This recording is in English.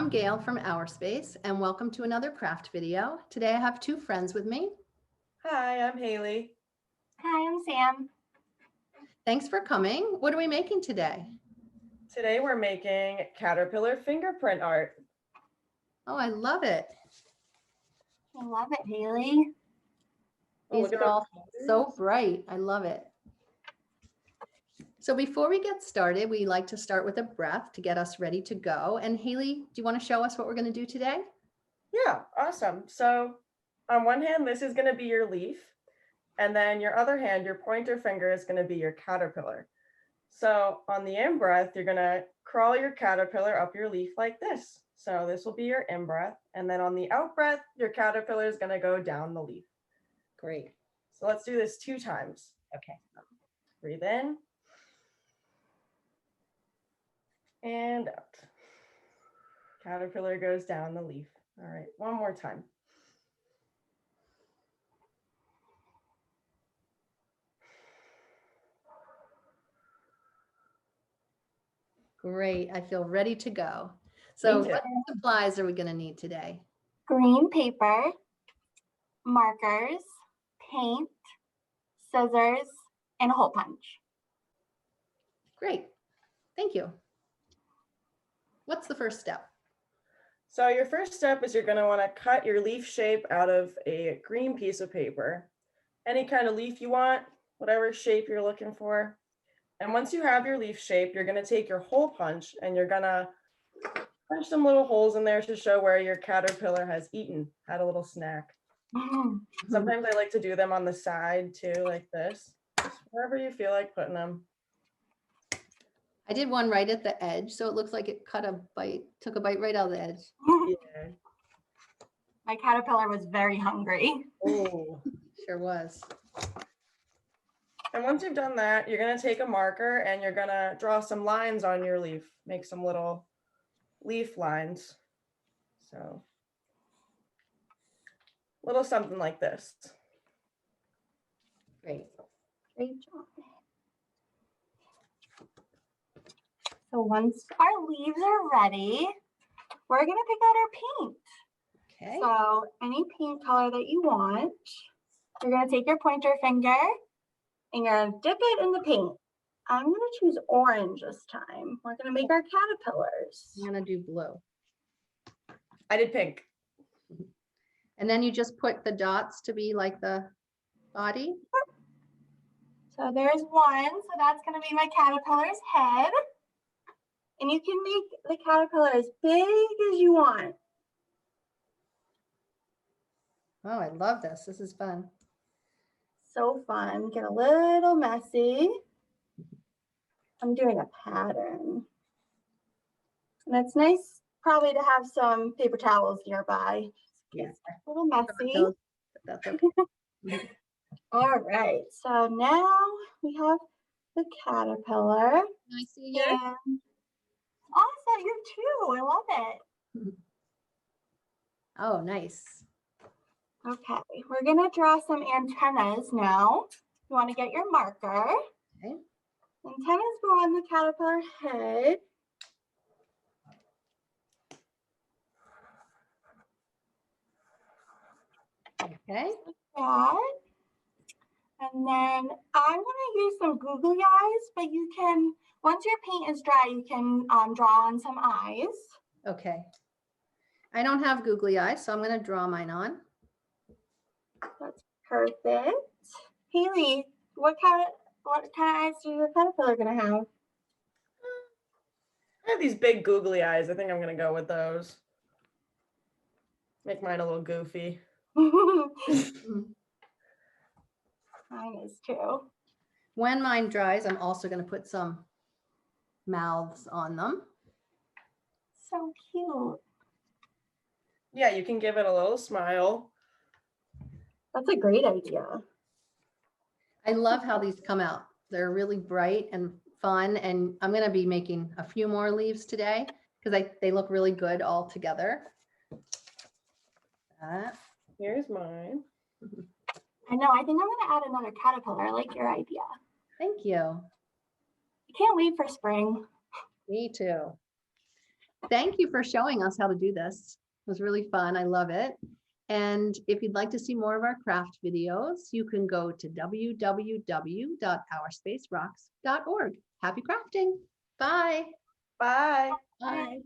I'm Gail from Our Space, and welcome to another craft video. Today I have two friends with me. Hi, I'm Haley. Hi, I'm Sam. Thanks for coming. What are we making today? Today we're making caterpillar fingerprint art. Oh, I love it. I love it, Haley. These are all so bright. I love it. So before we get started, we like to start with a breath to get us ready to go. And Haley, do you want to show us what we're going to do today? Yeah, awesome. So on one hand, this is going to be your leaf. And then your other hand, your pointer finger is going to be your caterpillar. So on the in breath, you're going to crawl your caterpillar up your leaf like this. So this will be your in breath. And then on the out breath, your caterpillar is going to go down the leaf. Great. So let's do this 2 times. Okay. Breathe in. And out. Caterpillar goes down the leaf. All right, one more time. Great. I feel ready to go. So what supplies are we going to need today? Green paper, markers, paint, scissors, and a hole punch. Great. Thank you. What's the first step? So your first step is you're going to want to cut your leaf shape out of a green piece of paper. Any kind of leaf you want, whatever shape you're looking for. And once you have your leaf shape, you're going to take your hole punch and you're going to punch some little holes in there to show where your caterpillar has eaten, had a little snack. Sometimes I like to do them on the side too, like this, just wherever you feel like putting them. I did one right at the edge, so it looks like it took a bite right out of the edge. Yeah. My caterpillar was very hungry. Oh, sure was. And once you've done that, you're going to take a marker and you're going to draw some lines on your leaf, make some little leaf lines. So, little something like this. Great. Great job. So once our leaves are ready, we're going to pick out our paint. Okay. So any paint color that you want, you're going to take your pointer finger and you're going to dip it in the paint. I'm going to choose orange this time. We're going to make our caterpillars. I'm going to do blue. I did pink. And then you just put the dots to be like the body? So there's one. So that's going to be my caterpillar's head. And you can make the caterpillar as big as you want. Oh, I love this. This is fun. So fun. Get a little messy. I'm doing a pattern. And it's nice probably to have some paper towels nearby. Yeah. A little messy. That's okay. All right. So now we have the caterpillar. Can I see yours? And also you too. I love it. Oh, nice. Okay, we're gonna draw some antennas now. You want to get your marker. Okay. Antennas go on the caterpillar head. Okay. Like that. And then I'm gonna use some googly eyes, but you can, once your paint is dry, you can draw on some eyes. Okay. I don't have googly eyes, so I'm going to draw mine on. That's perfect. Haley, what kind of eyes is your caterpillar gonna have? I have these big googly eyes. I think I'm going to go with those. Make mine a little goofy. Mine is too. When mine dries, I'm also going to put some mouths on them. So cute. Yeah, you can give it a little smile. That's a great idea. I love how these come out. They're really bright and fun, and I'm going to be making a few more leaves today because they look really good all together. Here's mine. I know, I think I'm gonna add another caterpillar. I like your idea. Thank you. I can't wait for spring. Me too. thank you for showing us how to do this. It was really fun. I love it. And if you'd like to see more of our craft videos, you can go to www.ourspacerocks.org. Happy crafting. Bye. Bye. Bye.